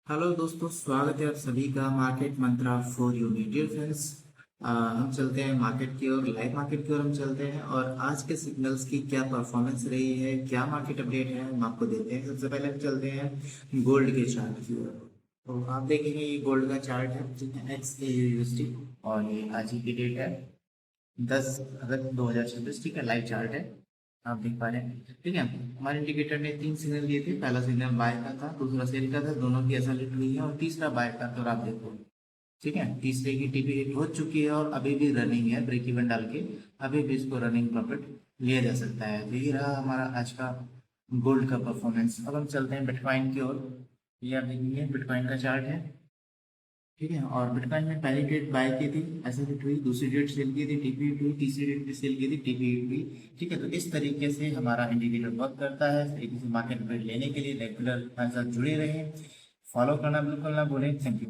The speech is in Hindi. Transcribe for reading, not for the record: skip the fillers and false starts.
हेलो दोस्तों, स्वागत है आप सभी का market mantra for you dear friends. हम चलते हैं मार्केट की ओर, लाइव मार्केट की ओर हम चलते हैं और आज के सिग्नल्स की क्या परफॉर्मेंस रही है, क्या मार्केट अपडेट है, हम आपको देते हैं। सबसे पहले हम चलते हैं गोल्ड के चार्ट की ओर। तो आप देखेंगे ये गोल्ड का चार्ट है, ठीक है, XAUSD, और ये आज ही की डेट है 10 अगस्त 2026, ठीक है, लाइव चार्ट है, आप देख पा रहे हैं। ठीक है, हमारे इंडिकेटर ने तीन सिग्नल दिए थे। पहला सिग्नल बाय का था, दूसरा सेल का था, दोनों की ऐसा लिट हुई है, और तीसरा बाय का, तो आप देखो, ठीक है, तीसरे की टीपी हिट हो चुकी है और अभी भी रनिंग है, ब्रेक इवन डाल के अभी भी इसको रनिंग प्रॉफिट लिया जा सकता है। तो ये रहा हमारा आज का गोल्ड का परफॉर्मेंस। अब हम चलते हैं बिटकॉइन की ओर। ये आप देखेंगे बिटकॉइन का चार्ट है, ठीक है, और बिटकॉइन में पहली डेट बाय की थी, ऐसे हिट हुई, दूसरी डेट सेल की थी, टीपी हिट हुई, तीसरी डेट भी सेल की थी, टीपी हिट हुई। ठीक है, तो इस तरीके से हमारा इंडिकेटर वर्क करता है। इस तरीके से मार्केट अपडेट लेने के लिए रेगुलर हमारे साथ जुड़े रहें, फॉलो करना बिल्कुल ना भूलें। Thank you.